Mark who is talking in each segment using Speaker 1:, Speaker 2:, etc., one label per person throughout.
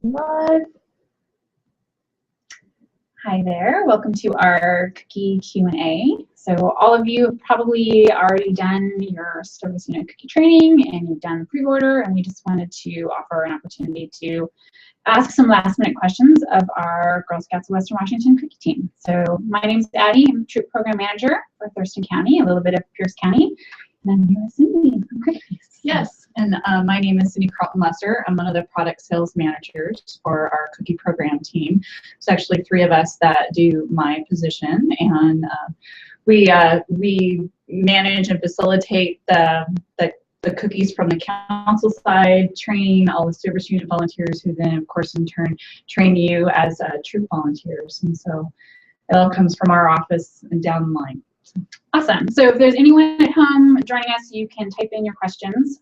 Speaker 1: Live. Hi there, welcome to our cookie Q&A. So all of you have probably already done your service unit cookie training and you've done pre-order, and we just wanted to offer an opportunity to ask some last minute questions of our Girl Scouts of Western Washington cookie team. So my name's Addie, I'm Troop Program Manager for Thurston County, a little bit of Pierce County, and I'm here with Cindy from Cookies.
Speaker 2: Yes, and my name is Cindy Carlton-Lesser. I'm one of the product sales managers for our cookie program team. It's actually 3 of us that do my position, and we manage and facilitate the cookies from the council side, train all the service unit volunteers who then, of course, in turn, train you as troop volunteers. And so it all comes from our office and down the line.
Speaker 1: Awesome. So if there's anyone at home joining us, you can type in your questions,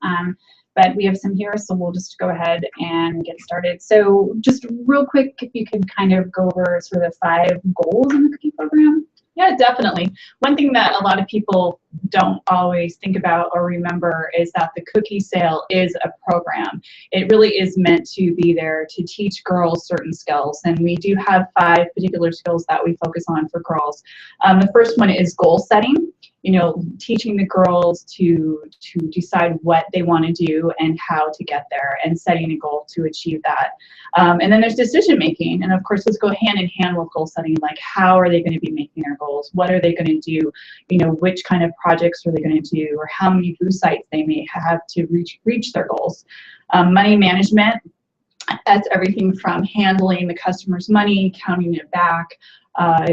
Speaker 1: but we have some here, so we'll just go ahead and get started. So just real quick, if you could kind of go over sort of the 5 goals in the cookie program.
Speaker 2: Yeah, definitely. One thing that a lot of people don't always think about or remember is that the cookie sale is a program. It really is meant to be there to teach girls certain skills, and we do have 5 particular skills that we focus on for girls. The first one is goal setting. You know, teaching the girls to decide what they want to do and how to get there, and setting a goal to achieve that. And then there's decision making, and of course those go hand in hand with goal setting. Like, how are they going to be making their goals? What are they going to do? You know, which kind of projects are they going to do, or how many booth sites they may have to reach their goals. Money management. That's everything from handling the customer's money, counting it back,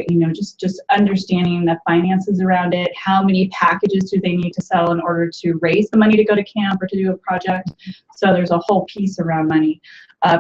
Speaker 2: you know, just understanding the finances around it. How many packages do they need to sell in order to raise the money to go to camp or to do a project? So there's a whole piece around money.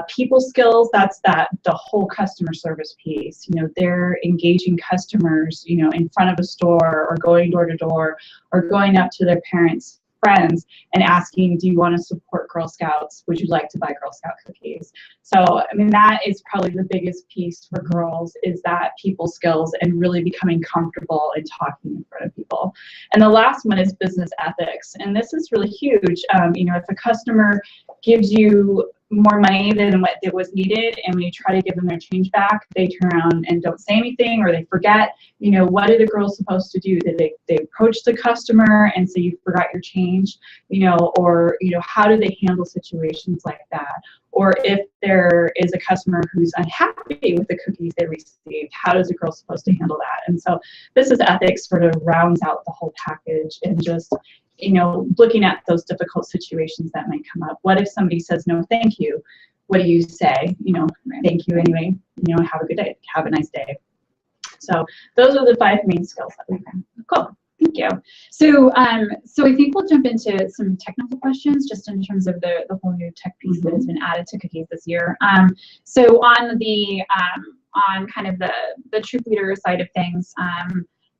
Speaker 2: People skills, that's the whole customer service piece. You know, they're engaging customers, you know, in front of a store, or going door to door, or going up to their parents' friends and asking, do you want to support Girl Scouts? Would you like to buy Girl Scout cookies? So, I mean, that is probably the biggest piece for girls, is that people skills and really becoming comfortable in talking in front of people. And the last one is business ethics. And this is really huge. You know, if a customer gives you more money than what it was needed, and when you try to give them their change back, they turn around and don't say anything, or they forget. You know, what are the girls supposed to do? Did they approach the customer and say you forgot your change? You know, or, you know, how do they handle situations like that? Or if there is a customer who's unhappy with the cookies they received, how is a girl supposed to handle that? And so business ethics sort of rounds out the whole package, and just, you know, looking at those difficult situations that might come up. What if somebody says no thank you? What do you say? You know, thank you anyway, you know, have a good day, have a nice day. So those are the 5 main skills that we have.
Speaker 1: Cool. Thank you. So, so I think we'll jump into some technical questions, just in terms of the whole new tech piece that has been added to cookies this year. So on the on kind of the troop leader side of things,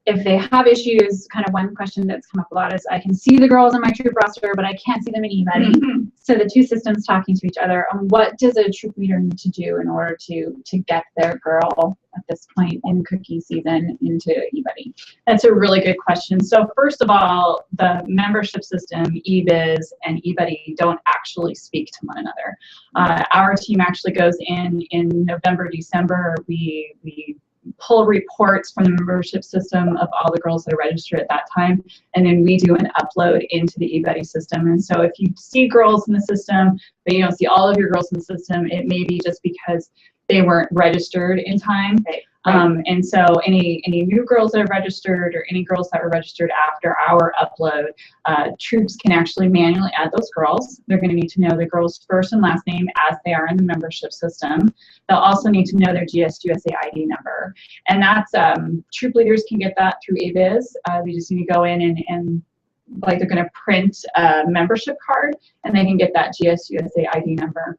Speaker 1: if they have issues, kind of one question that's come up a lot is, I can see the girls on my troop roster, but I can't see them in eBuddy. So the 2 systems talking to each other. What does a troop leader need to do in order to get their girl at this point in cookie season into eBuddy?
Speaker 2: That's a really good question. So first of all, the membership system, eBiz and eBuddy, don't actually speak to one another. Our team actually goes in November, December. We pull reports from the membership system of all the girls that are registered at that time, and then we do an upload into the eBuddy system. And so if you see girls in the system, but you don't see all of your girls in the system, it may be just because they weren't registered in time.
Speaker 1: Right.
Speaker 2: And so any new girls that are registered, or any girls that were registered after our upload, troops can actually manually add those girls. They're going to need to know the girl's first and last name as they are in the membership system. They'll also need to know their GSUSA ID number. And that's, troop leaders can get that through eBiz. They just need to go in and like, they're going to print a membership card, and they can get that GSUSA ID number.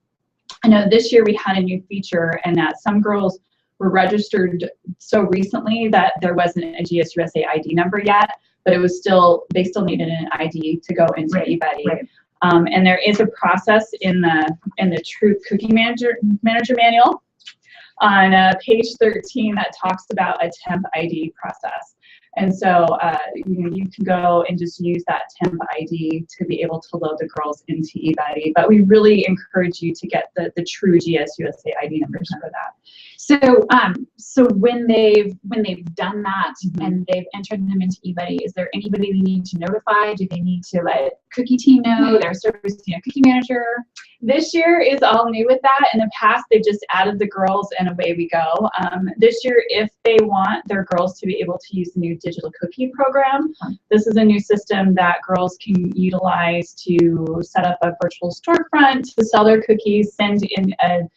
Speaker 2: I know this year we had a new feature, and that some girls were registered so recently that there wasn't a GSUSA ID number yet, but it was still, they still needed an ID to go into eBuddy. Right. And there is a process in the Troop Cookie Manager Manual on page 13 that talks about a temp ID process. And so, you can go and just use that temp ID to be able to load the girls into eBuddy. But we really encourage you to get the true GSUSA ID numbers for that.
Speaker 1: So when they've done that and they've entered them into eBuddy, is there anybody they need to notify? Do they need to let cookie team know, their service cookie manager?
Speaker 2: This year is all new with that. In the past, they just added the girls and away we go. This year, if they want their girls to be able to use the new digital cookie program, this is a new system that girls can utilize to set up a virtual storefront, to sell their cookies, send in a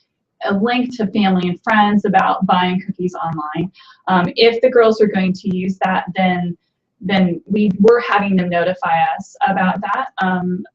Speaker 2: link to family and friends about buying cookies online. If the girls are going to use that, then we're having them notify us about that.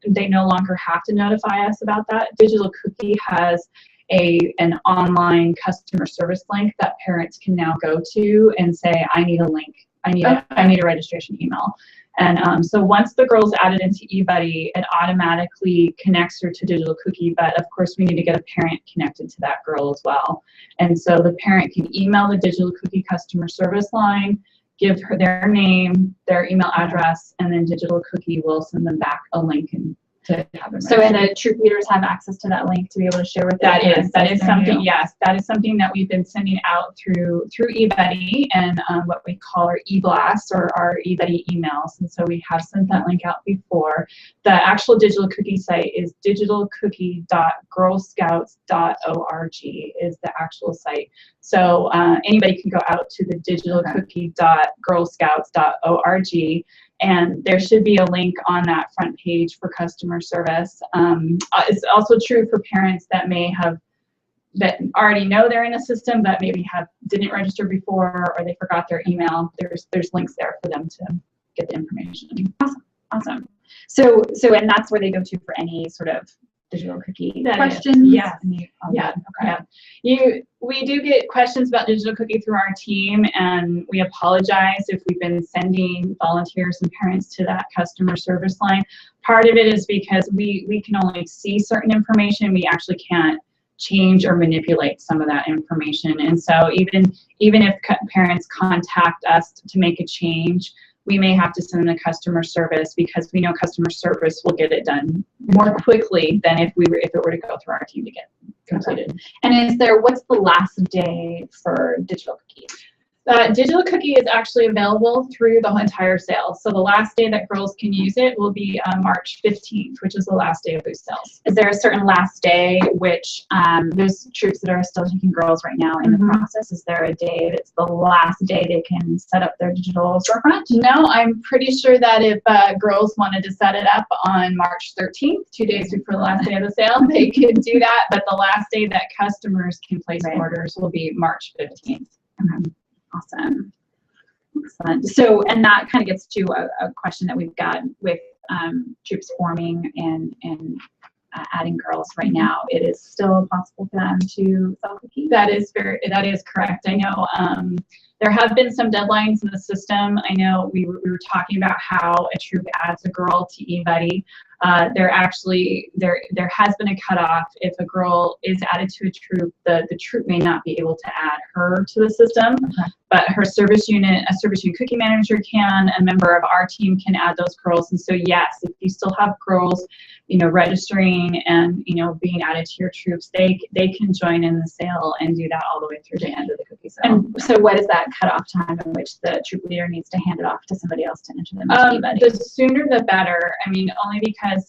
Speaker 2: They no longer have to notify us about that. Digital Cookie has an online customer service link that parents can now go to and say, I need a link. I need a registration email. And so once the girl's added into eBuddy, it automatically connects her to Digital Cookie, but of course we need to get a parent connected to that girl as well. And so the parent can email the Digital Cookie customer service line, give her their name, their email address, and then Digital Cookie will send them back a link and to have them.
Speaker 1: So, and the troop leaders have access to that link to be able to share with them.
Speaker 2: That is something. Yes, that is something that we've been sending out through eBuddy and what we call our eBlasts or our eBuddy emails. And so we have sent that link out before. The actual Digital Cookie site is digitalcookie.girlscouts.org is the actual site. So anybody can go out to the digitalcookie.girlscouts.org. And there should be a link on that front page for customer service. It's also true for parents that already know they're in a system, but maybe didn't register before or they forgot their email. There's links there for them to get the information.
Speaker 1: Awesome. So and that's where they go to for any sort of Digital Cookie questions?
Speaker 2: Yeah. We do get questions about Digital Cookie through our team, and we apologize if we've been sending volunteers and parents to that customer service line. Part of it is because we can only see certain information. We actually can't change or manipulate some of that information. And so even if parents contact us to make a change, we may have to send them to customer service because we know customer service will get it done more quickly than if it were to go through our team to get completed.
Speaker 1: And what's the last day for Digital Cookie?
Speaker 2: Digital Cookie is actually available through the entire sale. So the last day that girls can use it will be March 15th, which is the last day of booth sales.
Speaker 1: Is there a certain last day which those troops that are still taking girls right now in the process, is there a day that's the last day they can set up their digital storefront?
Speaker 2: No, I'm pretty sure that if girls wanted to set it up on March 13th, 2 days before the last day of the sale, they could do that. But the last day that customers can place orders will be March 15th.
Speaker 1: Okay. Awesome. Excellent. So, and that kind of gets to a question that we've got with troops forming and adding girls right now. It is still possible for them to sell cookies?
Speaker 2: That is correct. I know there have been some deadlines in the system. I know we were talking about how a troop adds a girl to eBuddy. There has been a cutoff. If a girl is added to a troop, the troop may not be able to add her to the system, but her service unit cookie manager can, a member of our team can add those girls. And so yes, if you still have girls, registering and, being added to your troops, they can join in the sale and do that all the way through the end of the cookie sale.
Speaker 1: And so what is that cutoff time in which the troop leader needs to hand it off to somebody else to enter them into eBuddy?
Speaker 2: The sooner the better. I mean, only because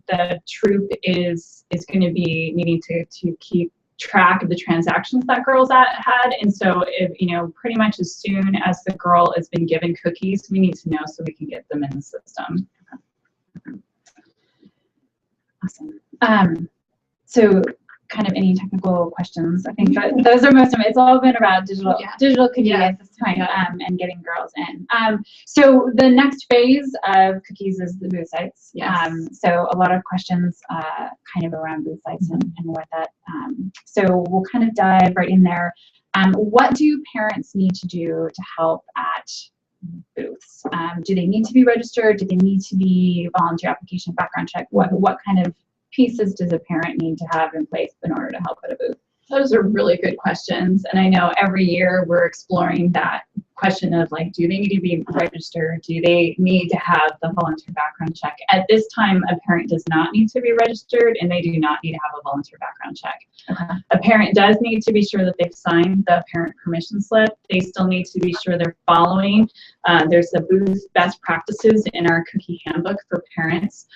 Speaker 2: the troop is going to be needing to keep track of the transactions that girls had. And so if, pretty much as soon as the girl has been given cookies, we need to know so we can get them in the system.
Speaker 1: Awesome. So kind of any technical questions? I think that those are most of it. It's all been about digital cookie at this point, and getting girls in. So the next phase of cookies is the booth sites.
Speaker 2: Yes.
Speaker 1: So a lot of questions kind of around booth sites and what that. So we'll kind of dive right in there. What do parents need to do to help at booths? Do they need to be registered? Do they need to be volunteer application, background check? What kind of pieces does a parent need to have in place in order to help at a booth?
Speaker 2: Those are really good questions. And I know every year we're exploring that question of like, do they need to be registered? Do they need to have the volunteer background check? At this time, a parent does not need to be registered, and they do not need to have a volunteer background check.
Speaker 1: Okay.
Speaker 2: A parent does need to be sure that they've signed the parent permission slip. They still need to be sure they're following. There's a booth best practices in our cookie handbook for parents.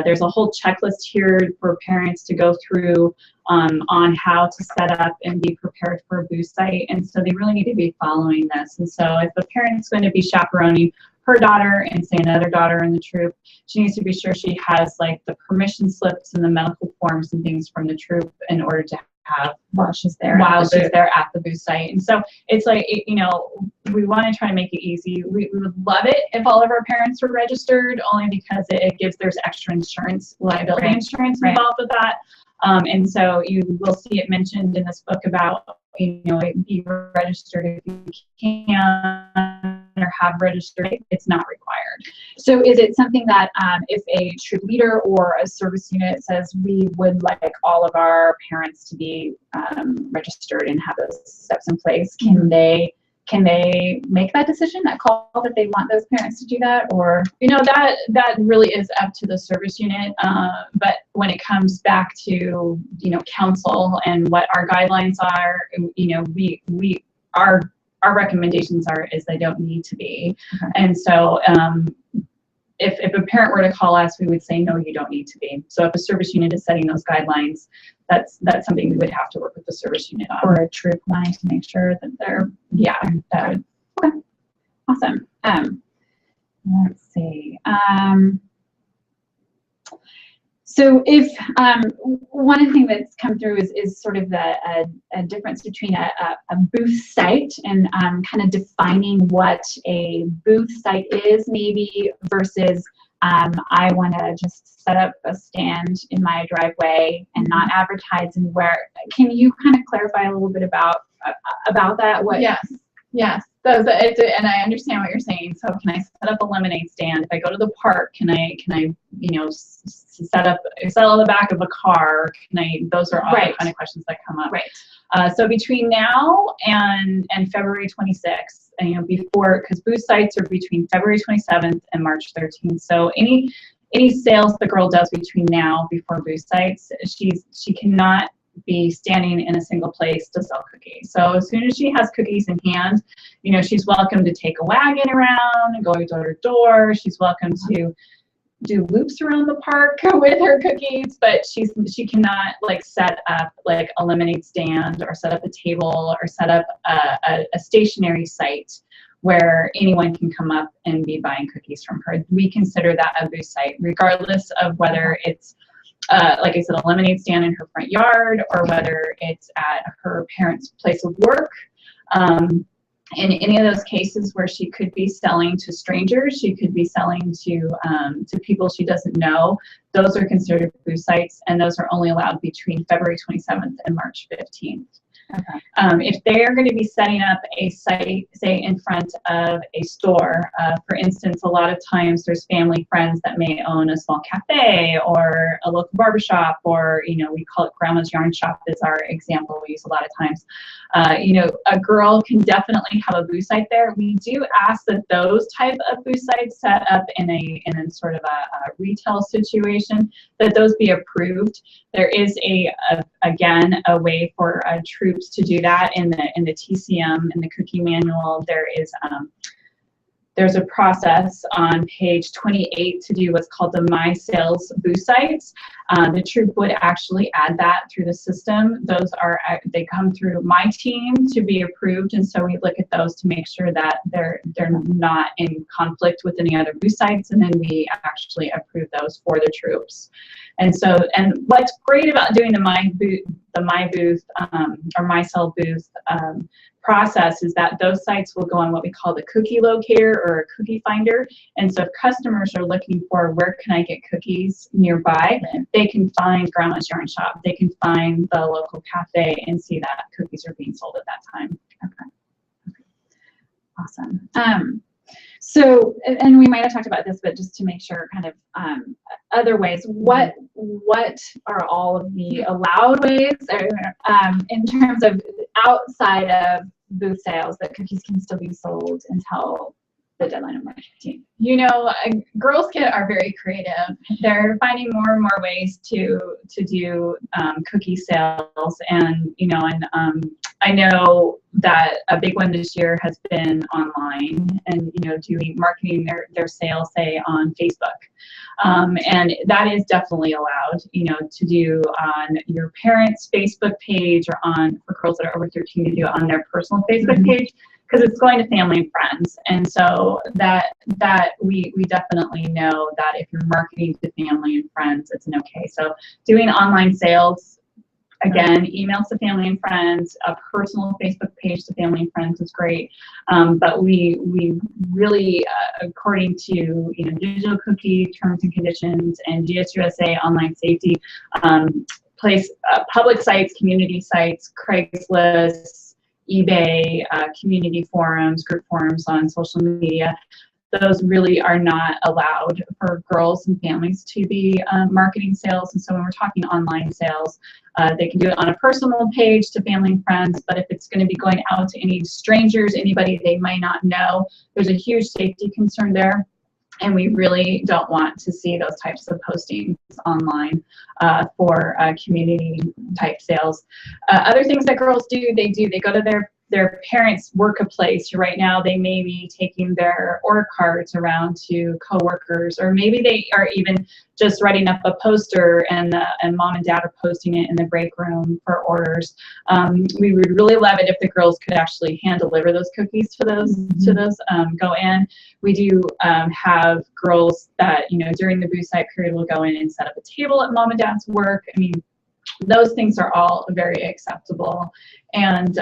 Speaker 2: There's a whole checklist here for parents to go through on how to set up and be prepared for a booth site. And so they really need to be following this. And so if a parent's going to be chaperoning her daughter and say another daughter in the troop, she needs to be sure she has like the permission slips and the medical forms and things from the troop in order to have
Speaker 1: While she's there
Speaker 2: at the booth site. And so it's like, you know, we want to try to make it easy. We would love it if all of our parents were registered, only because it gives, there's extra insurance, liability insurance involved with that. And so you will see it mentioned in this book about, you know, be registered if you can, or have registered. It's not required.
Speaker 1: So is it something that if a troop leader or a service unit says we would like all of our parents to be registered and have those steps in place, can they make that decision, that call, that they want those parents to do that? Or,
Speaker 2: you know, that really is up to the service unit. But when it comes back to, you know, council and what our guidelines are, you know, our recommendations is they don't need to be.
Speaker 1: Okay.
Speaker 2: And so if a parent were to call us, we would say, no, you don't need to be. So if a service unit is setting those guidelines, that's something we would have to work with the service unit on.
Speaker 1: or a troop wanting to make sure that they're,
Speaker 2: Yeah, that would.
Speaker 1: okay, awesome. Let's see. So if one thing that's come through is sort of a difference between a booth site and kind of defining what a booth site is, maybe, versus I want to just set up a stand in my driveway and not advertise anywhere. Can you kind of clarify a little bit about that? What?
Speaker 2: Yes. And I understand what you're saying. So can I set up a lemonade stand? If I go to the park, can I, you know, set up on the back of a car? Those are all the kind of questions that come up.
Speaker 1: Right.
Speaker 2: So between now and February 26th, you know, because booth sites are between February 27th and March 13th. So any sales the girl does between now before booth sites, she cannot be standing in a single place to sell cookies. So as soon as she has cookies in hand, you know, she's welcome to take a wagon around and go door to door. She's welcome to do loops around the park with her cookies, but she cannot like set up like a lemonade stand or set up a table or set up a stationary site where anyone can come up and be buying cookies from her. We consider that a booth site, regardless of whether it's like I said, a lemonade stand in her front yard, or whether it's at her parents' place of work. In any of those cases where she could be selling to strangers, she could be selling to people she doesn't know, those are considered booth sites, and those are only allowed between February 27th and March 15th.
Speaker 1: Okay.
Speaker 2: If they are going to be setting up a site, say in front of a store, for instance, a lot of times there's family friends that may own a small cafe or a local barbershop, or, you know, we call it Grandma's Yarn Shop is our example we use a lot of times. You know, a girl can definitely have a booth site there. We do ask that those type of booth sites set up in a sort of a retail situation, that those be approved. There is again a way for troops to do that in the TCM, in the cookie manual. There's a process on page 28 to do what's called the My Sales booth sites. The troop would actually add that through the system. They come through my team to be approved, and so we look at those to make sure that they're not in conflict with any other booth sites, and then we actually approve those for the troops. And so, and what's great about doing the My Booth or My Sell booth process is that those sites will go on what we call the cookie locator or a cookie finder. And so if customers are looking for where can I get cookies nearby, they can find Grandma's Yarn Shop. They can find the local cafe and see that cookies are being sold at that time.
Speaker 1: Okay. Awesome. So, and we might have talked about this, but just to make sure, kind of other ways, what are all of the allowed ways in terms of outside of booth sales, that cookies can still be sold until the deadline of March 15th?
Speaker 2: You know, Girl Scout are very creative. They're finding more and more ways to do cookie sales, and I know that a big one this year has been online, and doing marketing their sales, say, on Facebook, and that is definitely allowed, to do on your parents' Facebook page, or for girls that are over 13 to do it on their personal Facebook page, because it's going to family and friends. And so that we definitely know that if you're marketing to family and friends, it's an okay. So doing online sales, again, emails to family and friends, a personal Facebook page to family and friends is great. But we really, according to digital cookie terms and conditions and GSUSA online safety, place public sites, community sites, Craigslist, eBay, community forums, group forums on social media, those really are not allowed for girls and families to be marketing sales. And so when we're talking online sales, they can do it on a personal page to family and friends, but if it's going to be going out to any strangers, anybody they might not know, there's a huge safety concern there. And we really don't want to see those types of postings online for community type sales. Other things that girls do, they go to their parents' workplace. Right now, they may be taking their order cards around to coworkers, or maybe they are even just writing up a poster, and mom and dad are posting it in the break room for orders. We would really love it if the girls could actually hand deliver those cookies to those go in. We do have girls that during the booth site period will go in and set up a table at mom and dad's work. I mean, those things are all very acceptable. And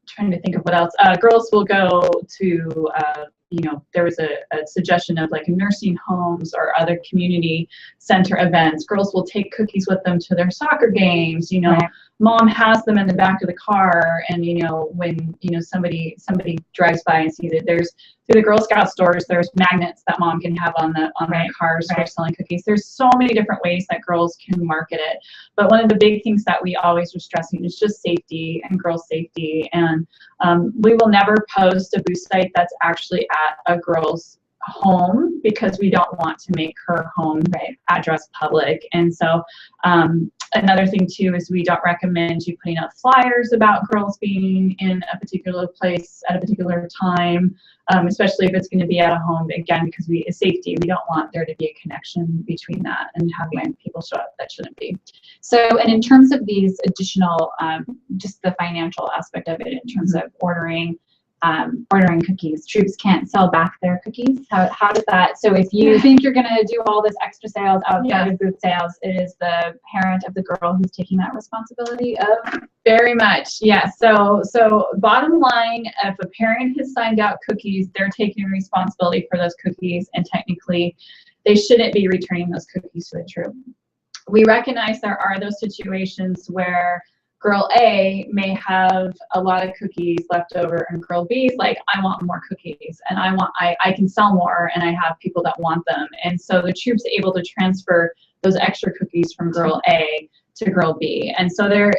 Speaker 2: trying to think of what else. Girls will go to, there was a suggestion of like nursing homes or other community center events. Girls will take cookies with them to their soccer games. Right. Mom has them in the back of the car, and when somebody drives by and sees it, there's through the Girl Scout stores, there's magnets that mom can have on their cars for selling cookies. There's so many different ways that girls can market it. But one of the big things that we always are stressing is just safety and girl safety. And we will never post a booth site that's actually at a girl's home, because we don't want to make her home address public. And so another thing too is we don't recommend you putting up flyers about girls being in a particular place at a particular time, especially if it's going to be at a home, again, because safety, we don't want there to be a connection between that and having people show up that shouldn't be.
Speaker 1: So, and in terms of these additional, just the financial aspect of it, in terms of ordering cookies, troops can't sell back their cookies. How does that? So if you think you're going to do all this extra sales outside of booth sales, it is the parent of the girl who's taking that responsibility of.
Speaker 2: Very much, yes. So bottom line, if a parent has signed out cookies, they're taking responsibility for those cookies, and technically they shouldn't be returning those cookies to the troop. We recognize there are those situations where girl A may have a lot of cookies left over, and girl B is like, I want more cookies, and I can sell more, and I have people that want them. And so the troop's able to transfer those extra cookies from girl A to girl B. And so there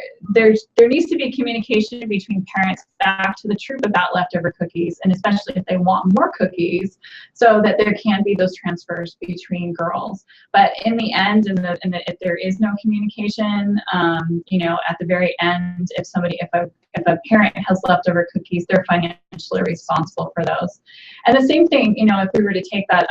Speaker 2: needs to be communication between parents back to the troop about leftover cookies, and especially if they want more cookies, so that there can be those transfers between girls. But in the end, if there is no communication, at the very end, if a parent has leftover cookies, they're financially responsible for those. And the same thing, if we were to take that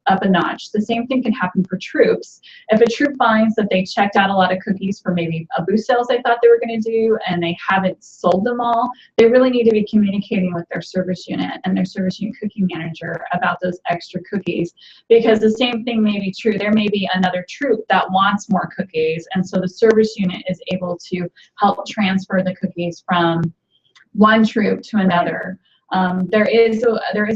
Speaker 2: up a notch, the same thing can happen for troops. If a troop finds that they checked out a lot of cookies for maybe a booth sales they thought they were going to do, and they haven't sold them all, they really need to be communicating with their service unit and their service unit cookie manager about those extra cookies, because the same thing may be true. There may be another troop that wants more cookies, and so the service unit is able to help transfer the cookies from one troop to another. There is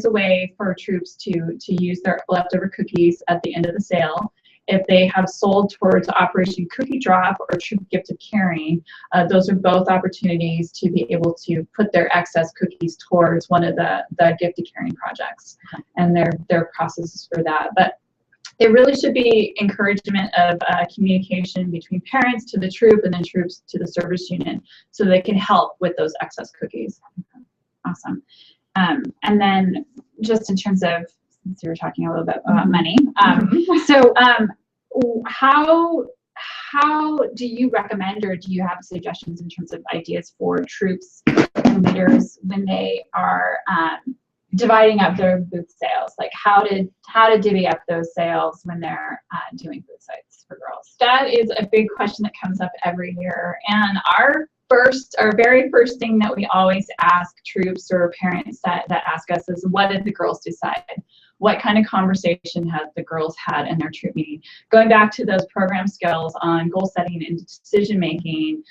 Speaker 2: a way for troops to use their leftover cookies at the end of the sale. If they have sold towards Operation Cookie Drop or Troop Gift of Caring, those are both opportunities to be able to put their excess cookies towards one of the Gift of Caring projects, and their processes for that. But it really should be encouragement of communication between parents to the troop and then troops to the service unit so they can help with those excess cookies.
Speaker 1: Awesome. And then just in terms of, since we were talking a little bit about money, so how do you recommend, or do you have suggestions in terms of ideas for troops and leaders when they are dividing up their booth sales? Like how to divvy up those sales when they're doing booth sites for girls?
Speaker 2: That is a big question that comes up every year, and our very first thing that we always ask troops or parents that ask us is, what did the girls decide? What kind of conversation have the girls had in their troop meeting? Going back to those program skills on goal setting and decision making,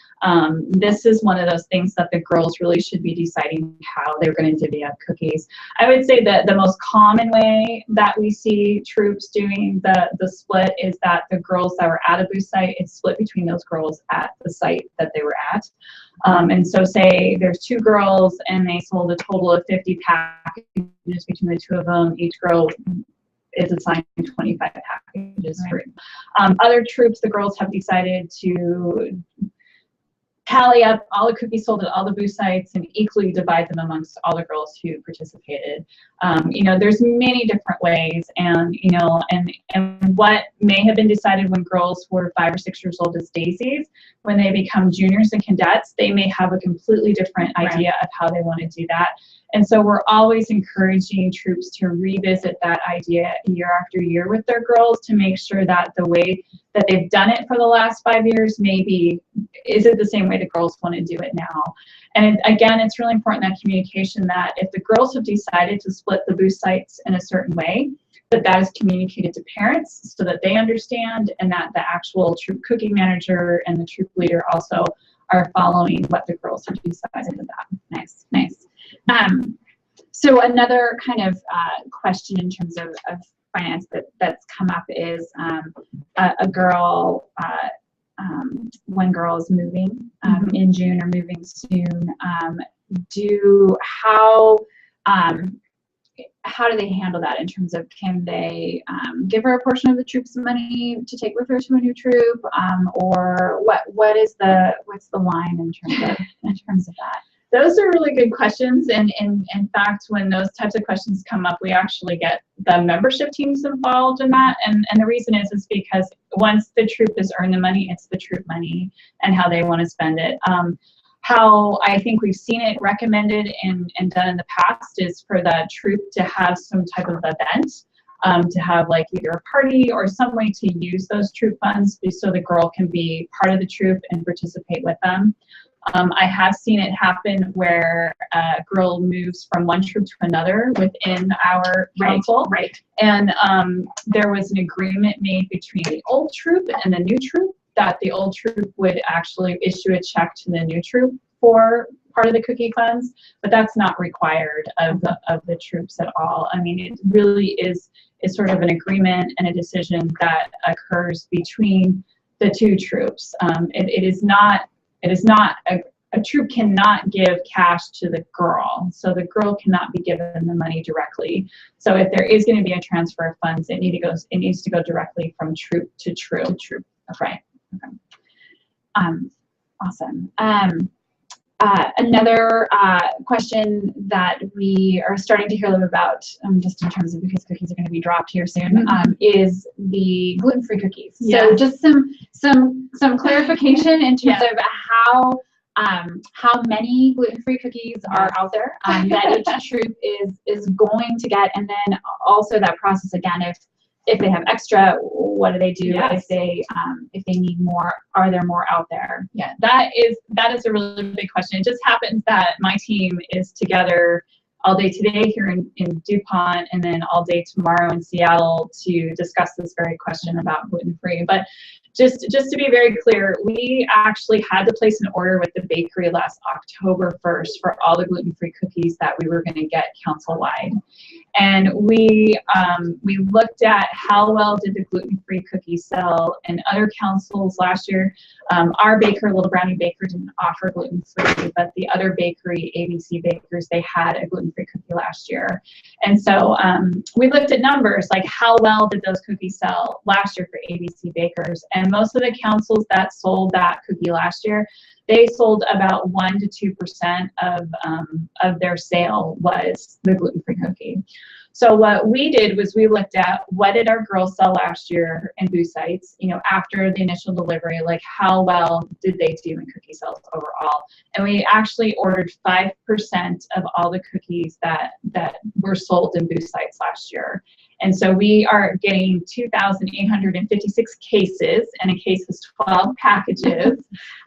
Speaker 2: this is one of those things that the girls really should be deciding how they're going to divvy up cookies. I would say that the most common way that we see troops doing the split is that the girls that were at a booth site, it's split between those girls at the site that they were at. And so say there's 2 girls and they sold a total of 50 packages between the 2 of them. Each girl is assigned 25 packages.
Speaker 1: Right.
Speaker 2: Other troops, the girls have decided to tally up all the cookies sold at all the booth sites and equally divide them amongst all the girls who participated. There's many different ways, and what may have been decided when girls were 5 or 6 years old as daisies, when they become juniors and cadets, they may have a completely different idea of how they want to do that. And so we're always encouraging troops to revisit that idea year after year with their girls to make sure that the way that they've done it for the last 5 years, is it the same way the girls want to do it now? And again, it's really important, that communication, that if the girls have decided to split the booth sites in a certain way, that is communicated to parents so that they understand, and that the actual troop cooking manager and the troop leader also are following what the girls have decided with that.
Speaker 1: Nice, nice. So another kind of question in terms of finance that's come up is one girl is moving in June or moving soon. How do they handle that in terms of, can they give her a portion of the troop's money to take with her to a new troop, or what's the line in terms of that?
Speaker 2: Those are really good questions, and in fact, when those types of questions come up, we actually get the membership teams involved in that, and the reason is because once the troop has earned the money, it's the troop money and how they want to spend it. How I think we've seen it recommended and done in the past is for the troop to have some type of event, to have like either a party or some way to use those troop funds so the girl can be part of the troop and participate with them. I have seen it happen where a girl moves from one troop to another within our council.
Speaker 1: Right.
Speaker 2: And there was an agreement made between the old troop and the new troop that the old troop would actually issue a check to the new troop for part of the cookie funds, but that's not required of the troops at all. I mean, it really is sort of an agreement and a decision that occurs between the 2 troops. It is not a troop cannot give cash to the girl, so the girl cannot be given the money directly. So if there is going to be a transfer of funds, it needs to go directly from troop to troop.
Speaker 1: Right. Okay. Awesome. Another question that we are starting to hear a little about, just in terms of, because cookies are going to be dropped here soon, is the gluten-free cookies.
Speaker 2: Yes.
Speaker 1: So just some clarification in terms of how many gluten-free cookies are out there that each troop is going to get, and then also that process again, if they have extra, what do they do?
Speaker 2: Yes.
Speaker 1: If they need more, are there more out there?
Speaker 2: Yeah, that is a really big question. It just happens that my team is together all day today here in DuPont, and then all day tomorrow in Seattle to discuss this very question about gluten-free. But just to be very clear, we actually had to place an order with the bakery last October 1st for all the gluten-free cookies that we were going to get council-wide. And we looked at how well did the gluten-free cookies sell in other councils last year. Our baker, Little Brownie Baker, didn't offer gluten-free, but the other bakery, ABC Bakers, they had a gluten-free cookie
Speaker 1: cookie last year. And so we looked at numbers, like how well did those cookies sell last year for ABC Bakers? And most of the councils that sold that cookie last year, they sold about 1 to 2% of their sale was the gluten-free cookie. So what we did was we looked at what did our girls sell last year in Boost Sites, you know, after the initial delivery, like how well did they do in cookie sales overall? And we actually ordered 5% of all the cookies that were sold in Boost Sites last year. And so we are getting 2,856 cases, and a case is 12 packages.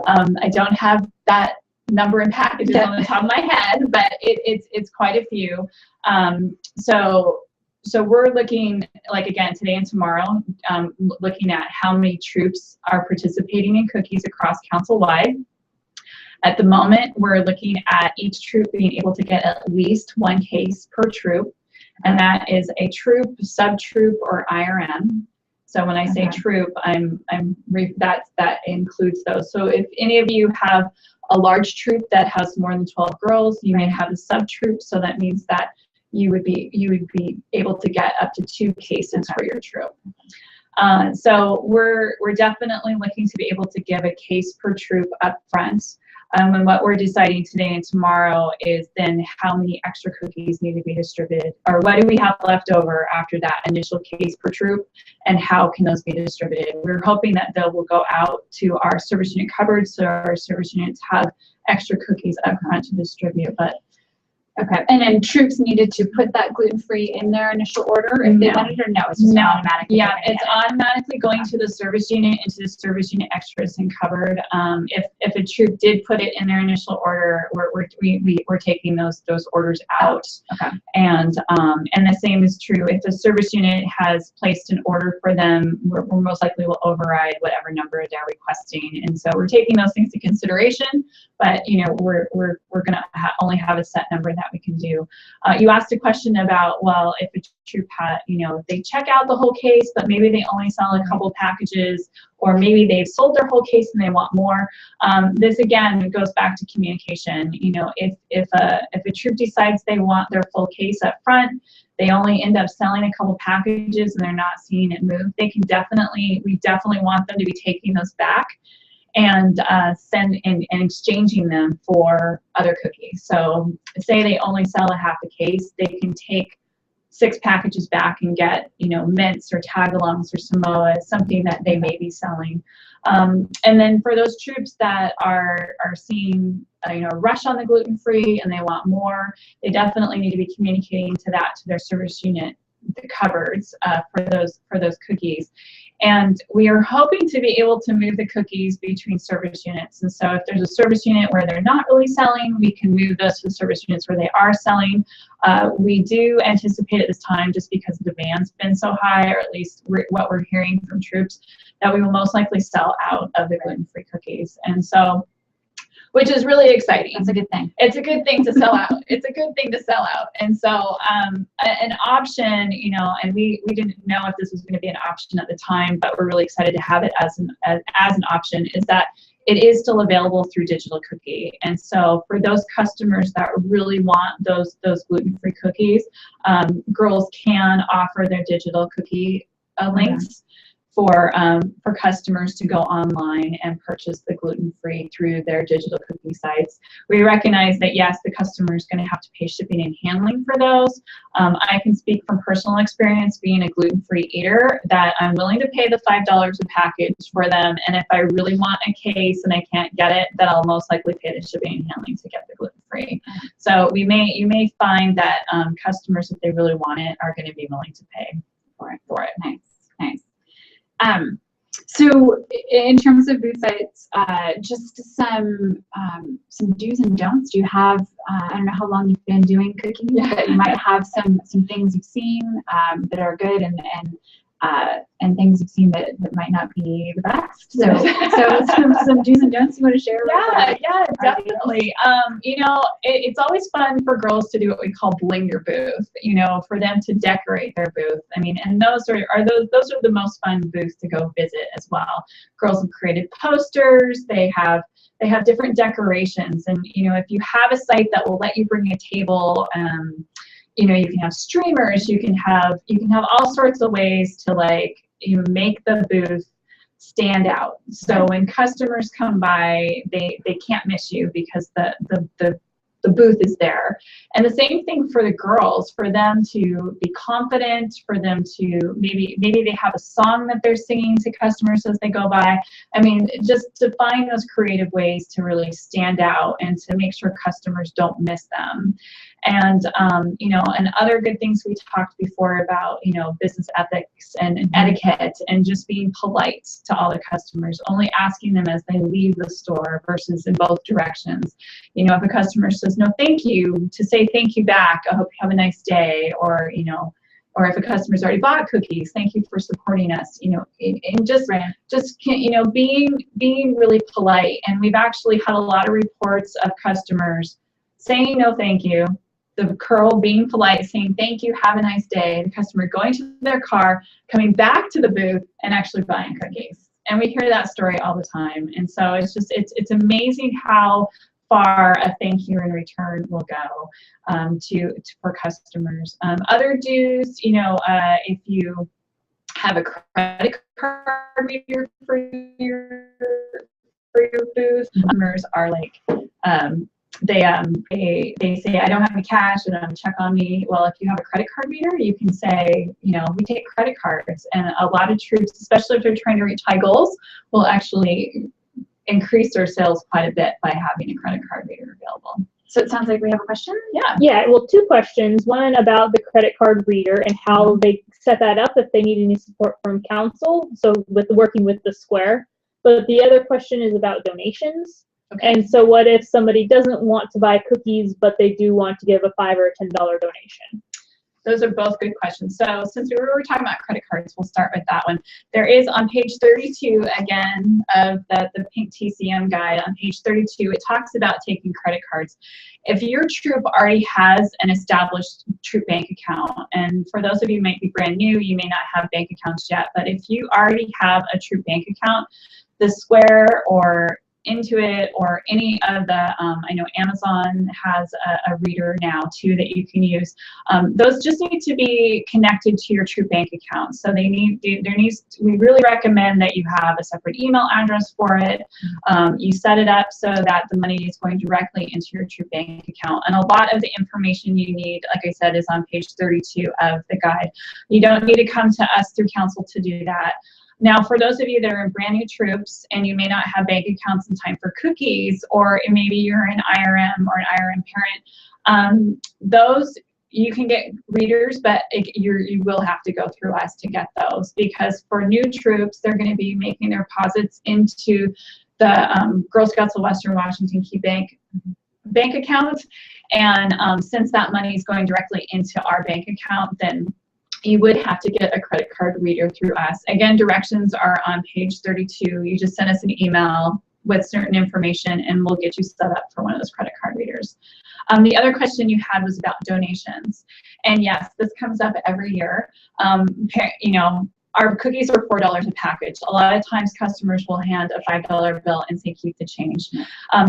Speaker 1: I don't have that number in packages on the top of my head, but it's quite a few. So we're looking, like again, today and tomorrow, looking at how many troops are participating in cookies across council-wide. At the moment, we're looking at each troop being able to get at least 1 case per troop, and that is a troop, sub-troop, or IRM. So when I say troop, that includes those. So if any of you have a large troop that has more than 12 girls, you may have a sub-troop, so that means that you would be able to get up to 2 cases for your troop. So we're definitely looking to be able to give a case per troop up front. And what we're deciding today and tomorrow is then how many extra cookies need to be distributed, or what do we have left over after that initial case per troop, and how can those be distributed. We're hoping that they will go out to our service unit cupboards, so our service units have extra cookies up front to distribute. But
Speaker 2: okay, and then troops needed to put that gluten-free in their initial order if they wanted, or no, it's just automatically?
Speaker 1: Yeah, it's automatically going to the service unit, into the service unit extras and cupboard. If a troop did put it in their initial order, we're taking those orders out.
Speaker 2: Okay.
Speaker 1: And the same is true if the service unit has placed an order for them. We're most likely will override whatever number they're requesting, and so we're taking those things into consideration. But you know, we're gonna only have a set number that we can do. You asked a question about, well, if a troop had, you know, they check out the whole case, but maybe they only sell a couple packages, or maybe they've sold their whole case and they want more. This again goes back to communication. You know, if a troop decides they want their full case up front, they only end up selling a couple packages and they're not seeing it move, we definitely want them to be taking those back and exchanging them for other cookies. So say they only sell a half a case, they can take 6 packages back and get, you know, mints or tagalongs or Samoas, something that they may be selling. And then for those troops that are seeing you know, a rush on the gluten-free and they want more, they definitely need to be communicating to their service unit, the cupboards, for those cookies. And we are hoping to be able to move the cookies between service units. And so if there's a service unit where they're not really selling, we can move those to the service units where they are selling. We do anticipate at this time, just because the demand's been so high, or at least what we're hearing from troops, that we will most likely sell out of the gluten-free cookies. And so, which is really exciting.
Speaker 2: That's a good thing.
Speaker 1: It's a good thing to sell out. It's a good thing to sell out. And so an option, you know, and we didn't know if this was going to be an option at the time, but we're really excited to have it as an option, is that it is still available through Digital Cookie. And so for those customers that really want those gluten-free cookies, girls can offer their Digital Cookie links for customers to go online and purchase the gluten-free through their Digital Cookie sites. We recognize that, yes, the customer is going to have to pay shipping and handling for those. I can speak from personal experience being a gluten-free eater, that I'm willing to pay the $5 a package for them, and if I really want a case and I can't get it, then I'll most likely pay the shipping and handling to get the gluten-free. So you may find that customers, if they really want it, are going to be willing to pay for it.
Speaker 2: Nice. So in terms of Boost Sites, just some do's and don'ts. Do you have, I don't know how long you've been doing cooking, but you might have some things you've seen that are good, and things you've seen that might not be the best. So some do's and don'ts you want to share?
Speaker 1: Yeah, definitely. You know, it's always fun for girls to do what we call bling your booth, you know, for them to decorate their booth. I mean, and those are the most fun booths to go visit as well. Girls have created posters, they have different decorations, and you know, if you have a site that will let you bring a table,
Speaker 2: you know, you can have streamers, you can have all sorts of ways to like, you know, make the booth stand out. So when customers come by, they can't miss you because the booth is there. And the same thing for the girls, for them to be confident, for them to maybe they have a song that they're singing to customers as they go by. I mean, just to find those creative ways to really stand out and to make sure customers don't miss them. And you know, and other good things we talked before about, you know, business ethics and etiquette and just being polite to all the customers, only asking them as they leave the store versus in both directions. You know, if a customer says no thank you, to say thank you back, I hope you have a nice day, or you know, or if a customer's already bought cookies, thank you for supporting us, you know, and just you know, being really polite. And we've actually had a lot of reports of customers saying no thank you, the girl being polite, saying thank you, have a nice day, the customer going to their car, coming back to the booth, and actually buying cookies. And we hear that story all the time. And so it's just, it's amazing how far a thank you in return will go for customers. Other dues, you know, if you have a credit card reader for your booth, customers are like, they say, I don't have any cash and check on me. Well, if you have a credit card reader, you can say, you know, we take credit cards. And a lot of troops, especially if they're trying to reach high goals, will actually increase their sales quite a bit by having a credit card reader available.
Speaker 1: So it sounds like we have a question.
Speaker 2: Yeah.
Speaker 3: Yeah, well, two questions. One about the credit card reader and how they set that up if they need any support from council, so with working with the Square. But the other question is about donations.
Speaker 2: Okay.
Speaker 3: And so what if somebody doesn't want to buy cookies, but they do want to give a $5 or $10 donation?
Speaker 2: Those are both good questions. So since we were talking about credit cards, we'll start with that one. There is on page 32, again, of the Pink TCM guide, on page 32, it talks about taking credit cards. If your troop already has an established troop bank account, and for those of you who might be brand new, you may not have bank accounts yet, but if you already have a troop bank account, the Square or Intuit or any of the, I know Amazon has a reader now too that you can use. Those just need to be connected to your Troop bank account. So we really recommend that you have a separate email address for it. You set it up so that the money is going directly into your Troop bank account. And a lot of the information you need, like I said, is on page 32 of the guide. You don't need to come to us through council to do that. Now, for those of you that are in brand new troops and you may not have bank accounts in time for cookies, or maybe you're an IRM or an IRM parent, those you can get readers, but you will have to go through us to get those, because for new troops, they're going to be making their deposits into the Girl Scouts of Western Washington Key bank account. And since that money is going directly into our bank account, then you would have to get a credit card reader through us. Again, directions are on page 32. You just send us an email with certain information and we'll get you set up for one of those credit card readers. The other question you had was about donations. And yes, this comes up every year. You know, our cookies are $4 a package. A lot of times customers will hand a $5 bill and say, keep the change.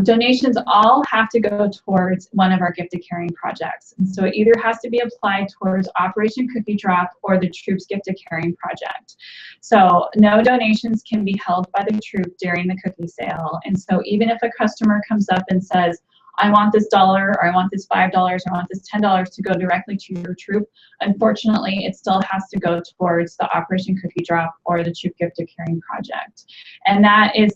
Speaker 2: Donations all have to go towards one of our gift to caring projects. And so it either has to be applied towards Operation Cookie Drop or the Troops Gift to Caring project. So no donations can be held by the troop during the cookie sale. And so even if a customer comes up and says, I want this $1, or I want this $5, or I want this $10 to go directly to your troop, unfortunately, it still has to go towards the Operation Cookie Drop or the Troop Gift to Caring project. And that is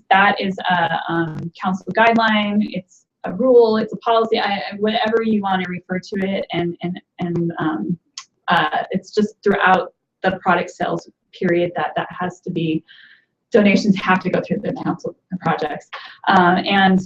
Speaker 2: a council guideline. It's a rule. It's a policy. Whatever you want to refer to it, and it's just throughout the product sales period that has to be. Donations have to go through the council projects, and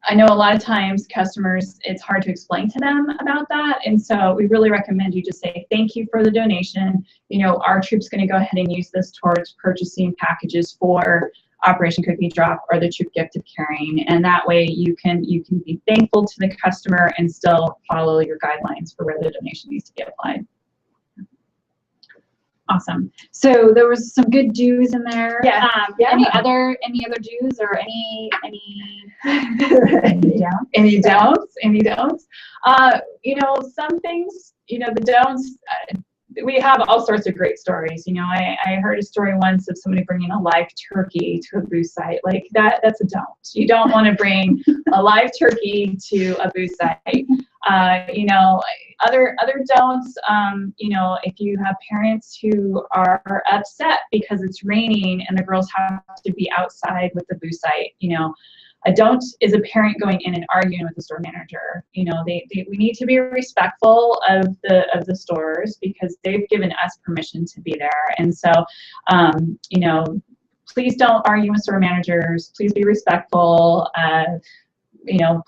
Speaker 2: I know a lot of times customers, it's hard to explain to them about that. And so we really recommend you just say, thank you for the donation. You know, our troop's going to go ahead and use this towards purchasing packages for Operation Cookie Drop or the Troop Gift of Caring. And that way you can be thankful to the customer and still follow your guidelines for where the donation needs to be applied.
Speaker 1: Awesome. So there was some good dues in there.
Speaker 2: Yeah.
Speaker 1: Any other dues or any
Speaker 2: Any don'ts? You know, some things the don'ts, we have all sorts of great stories. I heard a story once of somebody bringing a live turkey to a booth site. Like that's a don't. You don't want to bring a live turkey to a booth site. Other don'ts, if you have parents who are upset because it's raining and the girls have to be outside with the booth site, a don't is a parent going in and arguing with the store manager. We need to be respectful of the stores because they've given us permission to be there. And so, please don't argue with store managers. Please be respectful.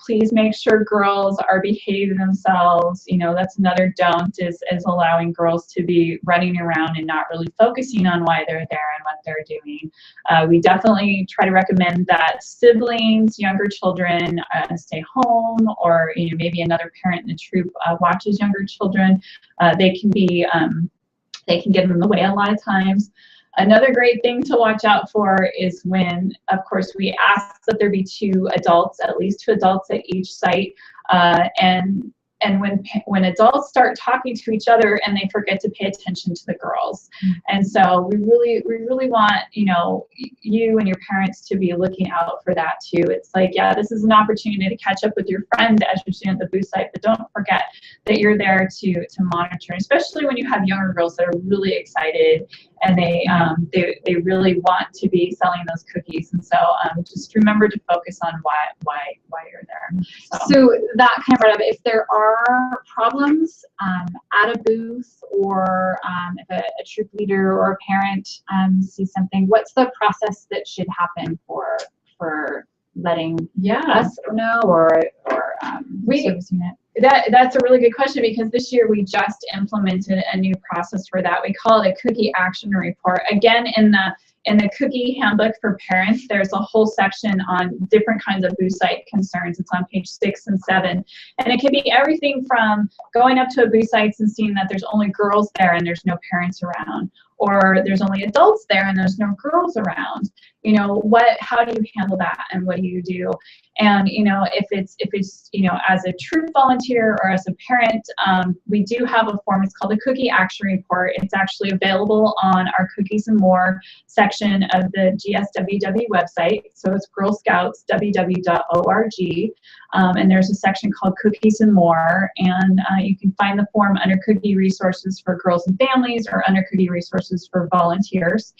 Speaker 2: Please make sure girls are behaving themselves. That's another don't is allowing girls to be running around and not really focusing on why they're there and what they're doing. We definitely try to recommend that siblings, younger children stay home, or maybe another parent in the troop watches younger children. They can get in the way a lot of times. Another great thing to watch out for is when, of course, we ask that there be at least two adults at each site, and when adults start talking to each other and they forget to pay attention to the girls. And so we really want you and your parents to be looking out for that too. It's like, yeah, this is an opportunity to catch up with your friend as you're sitting at the booth site, but don't forget that you're there to monitor, especially when you have younger girls that are really excited and they really want to be selling those cookies. And so just remember to focus on why you're there.
Speaker 1: So that kind of brought up, if there are problems at a booth, or if a troop leader or a parent sees something, what's the process that should happen for letting us know or service unit?
Speaker 2: That's a really good question, because this year we just implemented a new process for that. We call it a cookie action report. Again, in the cookie handbook for parents, there's a whole section on different kinds of booth site concerns. It's on page 6 and 7. And it can be everything from going up to a booth site and seeing that there's only girls there and there's no parents around, or there's only adults there and there's no girls around. How do you handle that, and what do you do? And if it's as a troop volunteer or as a parent, we do have a form. It's called the Cookie Action Report. It's actually available on our Cookies and More section of the GSWW website. So it's girlscoutsww.org, and there's a section called Cookies and More, and you can find the form under Cookie Resources for Girls and Families or under Cookie Resources for Volunteers.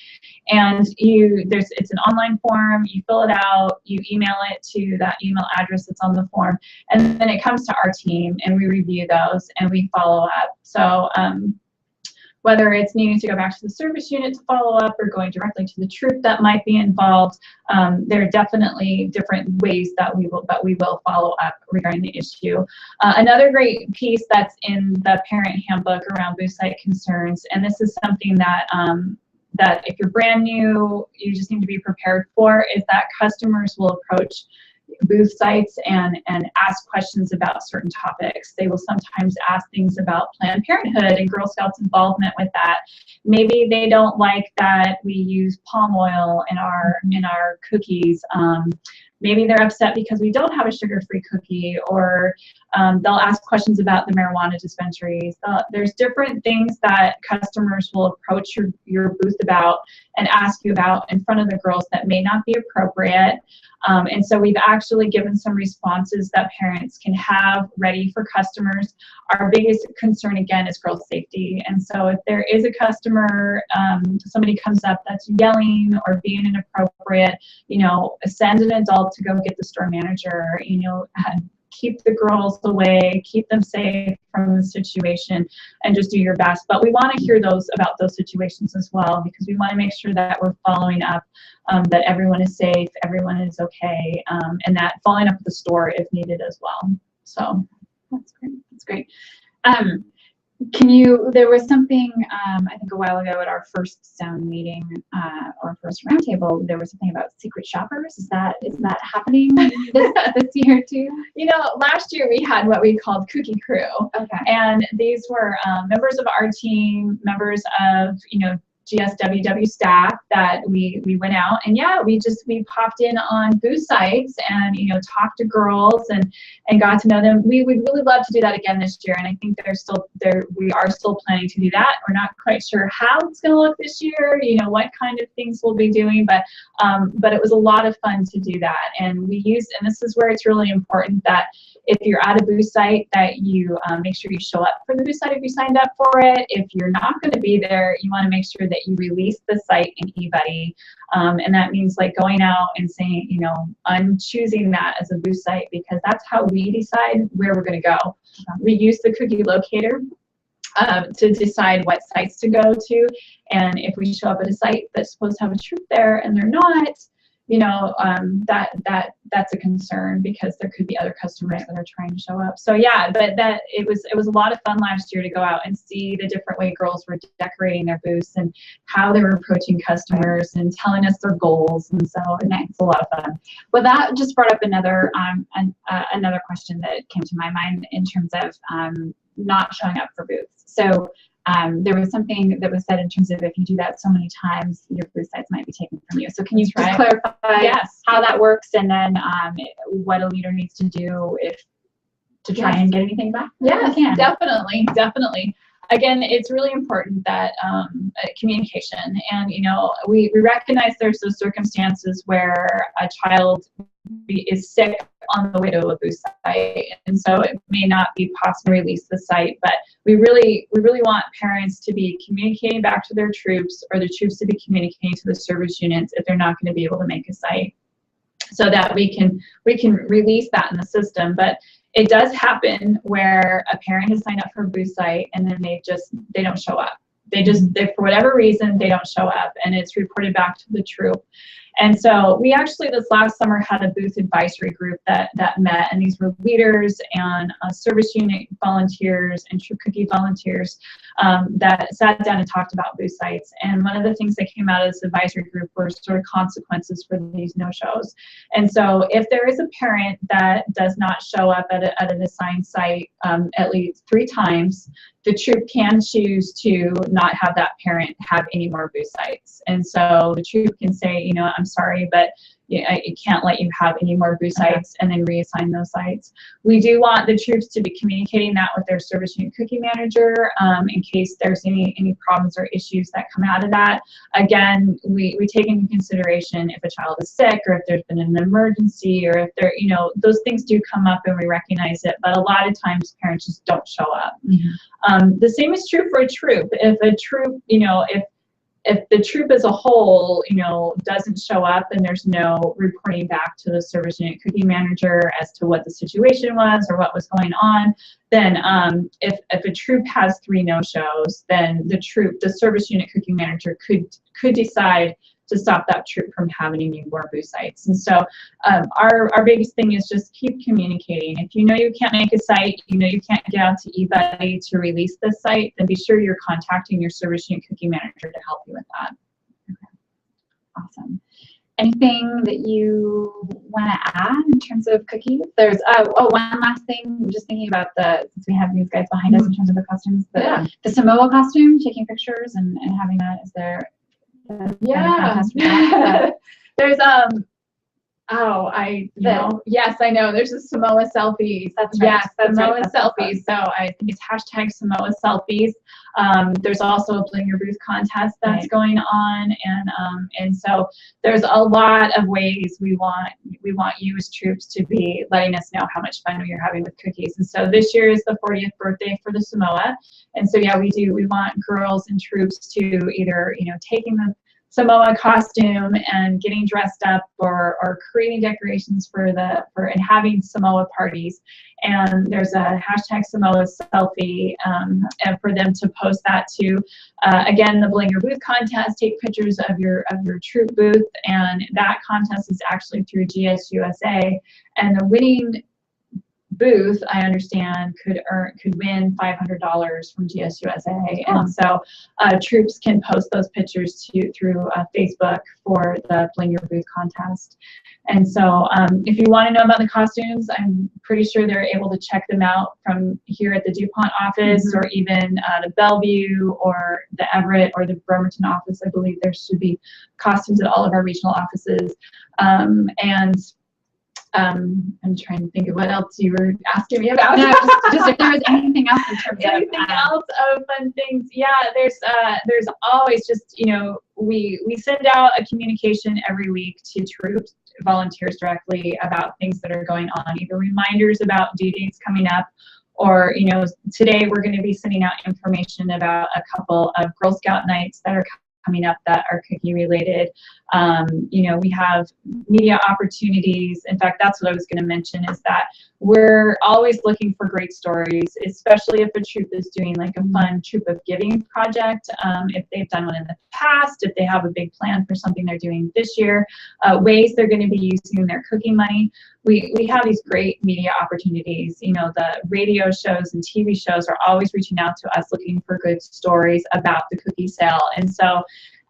Speaker 2: And it's an online form. You fill it out, you email it to that email address that's on the form, and then it comes to our team and we review those and we follow up. So whether it's needing to go back to the service unit to follow up or going directly to the troop that might be involved, there are definitely different ways that we will follow up regarding the issue. Another great piece that's in the parent handbook around booth site concerns, and this is something that that if you're brand new, you just need to be prepared for, is that customers will approach booth sites and ask questions about certain topics. They will sometimes ask things about Planned Parenthood and Girl Scouts involvement with that. Maybe they don't like that we use palm oil in our cookies. Maybe they're upset because we don't have a sugar-free cookie, or they'll ask questions about the marijuana dispensaries. There's different things that customers will approach your booth about and ask you about in front of the girls that may not be appropriate. And so we've actually given some responses that parents can have ready for customers. Our biggest concern, again, is girl safety. And so if there is a customer, somebody comes up that's yelling or being inappropriate, send an adult to go get the store manager, keep the girls away, keep them safe from the situation, and just do your best. But we want to hear about those situations as well, because we want to make sure that we're following up, that everyone is safe, everyone is okay, and that following up with the store if needed as well. So
Speaker 1: that's great. That's great. There was something, I think a while ago at our first sound meeting, or first roundtable, there was something about secret shoppers. Is that happening this year too?
Speaker 2: Last year we had what we called Cookie Crew.
Speaker 1: Okay.
Speaker 2: And these were members of our team, members of, GSWW staff that we went out, and yeah, we popped in on booth sites and, you know, talked to girls and got to know them. We would really love to do that again this year, and I think we are still planning to do that. We're not quite sure how it's going to look this year, you know, what kind of things we'll be doing, but it was a lot of fun to do that. And we used, and this is where it's really important that if you're at a booth site, that you make sure you show up for the booth site if you signed up for it. If you're not going to be there, you want to make sure that you release the site in eBuddy. And that means like going out and saying, you know, I'm choosing that as a booth site because that's how we decide where we're going to go. We use the cookie locator to decide what sites to go to. And if we show up at a site that's supposed to have a troop there and they're not, you know, that's a concern because there could be other customers that are trying to show up. So yeah, but it was a lot of fun last year to go out and see the different way girls were decorating their booths and how they were approaching customers and telling us their goals. And so it's a lot of fun.
Speaker 1: Well, that just brought up another another question that came to my mind in terms of not showing up for booths. So there was something that was said in terms of if you do that so many times, your booth sites might be taken from you. So can you just clarify how that works, and then what a leader needs to do to try and get anything back?
Speaker 2: Yes, definitely. Again, it's really important that communication, and you know, we recognize there's those circumstances where a child is sick on the way to a booth site, and so it may not be possible to release the site, but we really want parents to be communicating back to their troops, or the troops to be communicating to the service units if they're not going to be able to make a site, so that we can release that in the system. But it does happen where a parent has signed up for a booth site and then they don't show up. They for whatever reason, they don't show up, and it's reported back to the troop. And so we actually this last summer had a booth advisory group that met, and these were leaders and service unit volunteers and Troop Cookie volunteers that sat down and talked about booth sites. And one of the things that came out of this advisory group were sort of consequences for these no-shows. And so if there is a parent that does not show up at an assigned site at least 3 times, the troop can choose to not have that parent have any more booth sites. And so the troop can say, you know, I'm sorry, but I can't let you have any more booth sites, and then reassign those sites. We do want the troops to be communicating that with their service unit cookie manager in case there's any problems or issues that come out of that. Again, we take into consideration if a child is sick, or if there's been an emergency, or if there, you know, those things do come up and we recognize it, but a lot of times parents just don't show up. Mm-hmm. The same is true for a troop. If a troop, you know, if the troop as a whole, you know, doesn't show up and there's no reporting back to the service unit cookie manager as to what the situation was or what was going on, then if a troop has 3 no-shows, then the service unit cookie manager could decide to stop that troop from having any more booth sites. And so our biggest thing is just keep communicating. If you know you can't make a site, you know you can't get out to eBuddy to release this site, then be sure you're contacting your service unit cookie manager to help you with that.
Speaker 1: Okay. Awesome. Anything that you want to add in terms of cookies? There's one last thing. I'm just thinking about since we have these guys behind us in terms of the costumes, the Samoa costume, taking pictures and having that as their
Speaker 2: there's yes, I know. There's a Samoa selfies.
Speaker 1: That's right.
Speaker 2: Yes, Samoa selfies. So I think it's hashtag Samoa selfies. There's also a Bling Your Booth contest that's going on, and so there's a lot of ways we want you as troops to be letting us know how much fun you're having with cookies. And so this year is the 40th birthday for the Samoa, and so yeah, we want girls and troops to either, you know, taking the Samoa costume and getting dressed up, or creating decorations and having Samoa parties. And there's a hashtag Samoa selfie and for them to post that to. Again, the Bling Your Booth contest, take pictures of your troop booth, and that contest is actually through GSUSA, and the winning
Speaker 1: booth, I understand, could win $500 from GSUSA, and so troops can post those pictures through Facebook for the Bling Your Booth contest. And so if you want to know about the costumes, I'm pretty sure they're able to check them out from here at the DuPont office, or even the Bellevue or the Everett or the Bremerton office. I believe there should be costumes at all of our regional offices. I'm trying to think of what else you were asking me about.
Speaker 2: No, just if there was anything else in terms
Speaker 1: anything else of fun things. Yeah, there's always just, we send out a communication every week to troops, volunteers directly, about things that are going on, either reminders about due dates coming up, or today we're going to be sending out information about a couple of Girl Scout nights that are coming up that are cookie related. We have media opportunities. In fact, that's what I was going to mention, is that we're always looking for great stories, especially if a troop is doing like a fun troop of giving project. If they've done one in the past, if they have a big plan for something they're doing this year, ways they're going to be using their cookie money. We have these great media opportunities. The radio shows and TV shows are always reaching out to us looking for good stories about the cookie sale. And so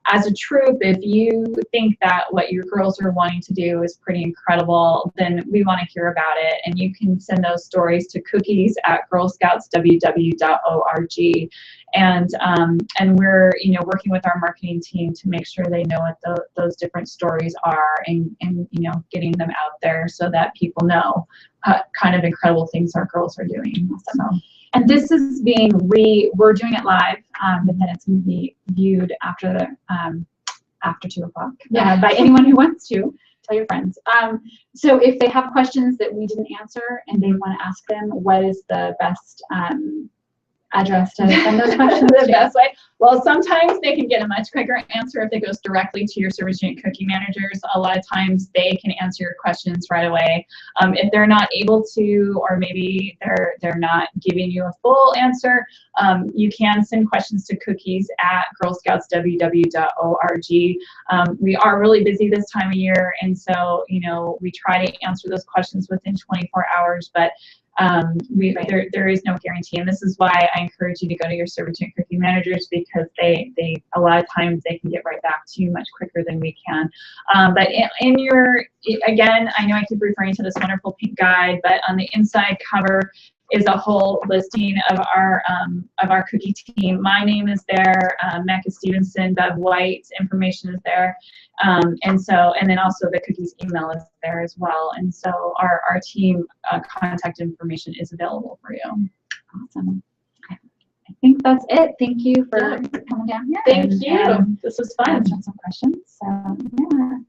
Speaker 1: as a troop, if you think that what your girls are wanting to do is pretty incredible, then we want to hear about it. And you can send those stories to cookies@girlscoutsww.org. And we're working with our marketing team to make sure they know what those different stories are, and getting them out there so that people know kind of incredible things our girls are doing. So.
Speaker 2: And this is we're doing it live, but then it's going to be viewed after 2 o'clock by anyone who wants to. Tell your friends. So if they have questions that we didn't answer and they want to ask them, what is the best address to send those questions?
Speaker 1: The best way? Well, sometimes they can get a much quicker answer if it goes directly to your service unit cookie managers. A lot of times they can answer your questions right away. If they're not able to, or maybe they're not giving you a full answer, you can send questions to cookies@girlscoutsww.org. We are really busy this time of year, and so we try to answer those questions within 24 hours, but there is no guarantee, and this is why I encourage you to go to your service unit cookie managers, because they a lot of times they can get right back to you much quicker than we can. But again, I know I keep referring to this wonderful pink guide, but on the inside cover is a whole listing of our cookie team. My name is there, Mecca Stevenson, Bev White's information is there, and then also the cookies email is there as well. And so our team contact information is available for you.
Speaker 2: Awesome. Okay. I think that's it. Thank you for coming down here.
Speaker 1: Thank you. This was fun.
Speaker 2: Answering some questions. So yeah.